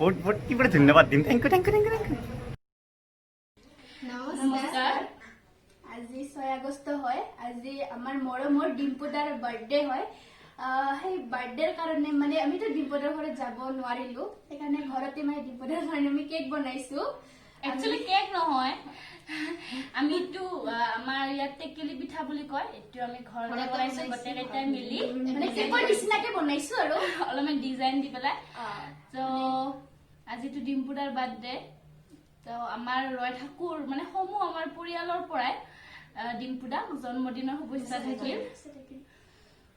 বহুত বহুত কি বড় ধন্যবাদ দিম thank you thank you thank you thank you নমস্কাৰ আজি 6 আগষ্ট হয় আজি আমাৰ মৰমৰ ডিম্পুদাৰ বাৰ্থডে হয় সেই বাৰ্থডেৰ কাৰণে মানে আমিতো ডিম্পুদাৰ ঘৰত যাব নোৱাৰিলো সেইকাৰণে ঘৰতে মানে ডিম্পুদাৰ কাৰণে আমি কেক বনাইছো একচুয়ালি কেক নহয় আমিটো আমাৰ ইয়াত টেকেলি পিঠা বুলি কয় এটো আমি ঘৰতে বনাইছো গোটেইকেইটা মিলি মানে কেকৰ নিচিনাকে বনাইছো আৰু অলপমান ডিজাইন দি পেলাই তো আজিটো ডিম্পুদাৰ বাৰ্থডে তো আমাৰ ৰয় ঠাকুৰ মানে সমূহ আমাৰ পৰিয়ালৰ পৰাই ডিম্পুদা জন্মদিনৰ শুভেচ্ছা থাকিল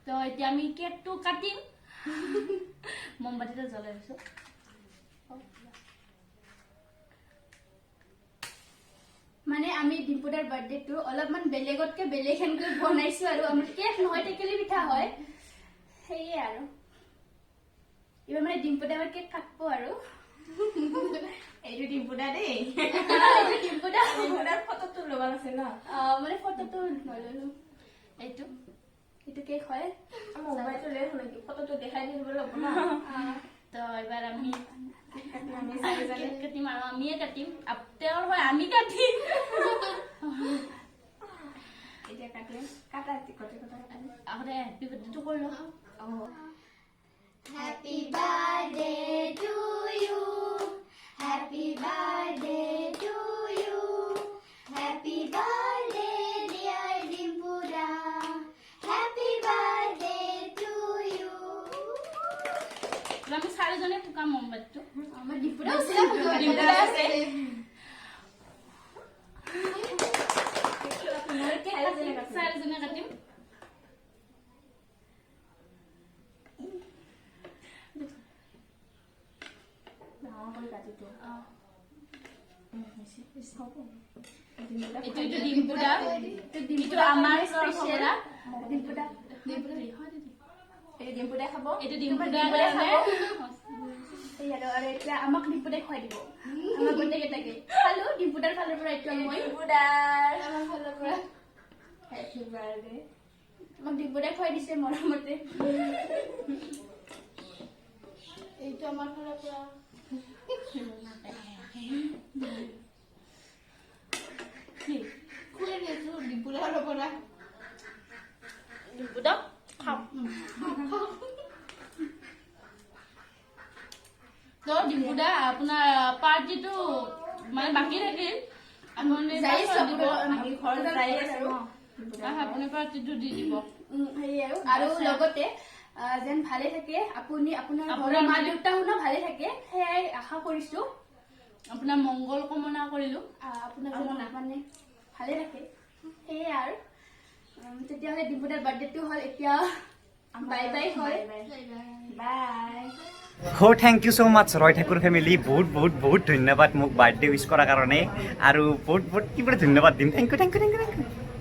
তো এতিয়া আমি কেকটো কাটিম মমবাতিটা জ্বলাই দিছো মানে আমি ডিম্পুদাৰ বাৰ্থডেটো অলপমান বেলেগতকে বেলেগেনকৈ বনাইছো আৰু আমাৰ কেক নহয় টেকেলি পিঠা হয় সেয়ে আৰু ইবা মানে ডিম্পুদা আমাৰ কেক কাটব আৰু এইটো ডিম্পুদা দেই এইটো ডিম্পুদা ডিম্পুদাৰ ফটোটো ল'ব আছে ন মানে ফটোটো নললো এইটো এইটো কেক হয় মোবাইলটো লৈ শুনি ফটোটো দেখাই দিব লাগিব ন তো এবাৰ আমি আমি চাৰিজনে কেক কাটিম আৰু আমিয়ে কাটিম তেওঁৰ হয় আমি কাটিম এতিয়া কাটিম কাটা টিকটে কথা আগতে হেপী বাৰ্থডেটো কৰি লওঁ Happy birthday to you. Happy birthday to you. Happy birthday, dear Dimpuda. Happy birthday to you. আমি চাৰিজনে ফুকাম মমবাতিটো আমাৰ ডিম্পুদা ডিম্পুদা আছে চাৰিজনে কাটিম এইটো ডিম্পুদা এইটো আমাৰ স্পেচিয়েল ডিম্পুদা এই ডিম্পুদাই খাব এইটো ডিম্পুদা আৰু এতিয়া আমাক ডিম্পুদাই খুৱাই দিব আমাৰ গোটেইকেইটাকে খালো ডিম্পুদাৰ ফালৰ পৰা এইটো মই ডিম্পুদাৰ আমাৰ ফালৰ পৰা হেপী বাৰ্থডে আমাক ডিম্পুদাই খুৱাই দিছে মৰমতে এইটো আমাৰ ফালৰ পৰা খুৱাই দিছো ডিম্পুদাৰ ফালৰ পৰা ডিম্পুদা খাম তো ডিম্পুদা আপোনাৰ পাৰ্টিটো মানে বাকী থাকিল আপুনি যাই আছো দিব আমি ঘৰত যাই আছো আপুনি পাৰ্টিটো দি দিব হেৰি আৰু লগতে যেন ভালে থাকে আপুনি আপোনাৰ ঘৰৰ মা দেউতাও ভালে থাকে সেয়াই আশা কৰিছো আপোনাৰ মংগল কামনা কৰিলো আপোনাৰ মানে ভালে থাকে সেয়াই আৰু তেতিয়াহ'লে ডিম্পুদাৰ বাৰ্থডেটো হ'ল এতিয়া বাই বাই হয় বাই হো থ্যাংক ইউ সো মাচ রয় ঠাকুর ফ্যামিলি বহুত বহুত বহুত ধন্যবাদ মোক বাৰ্থডে উইশ কৰাৰ কাৰণে আৰু বহুত বহুত কি বড় ধন্যবাদ দিম thank you thank you thank U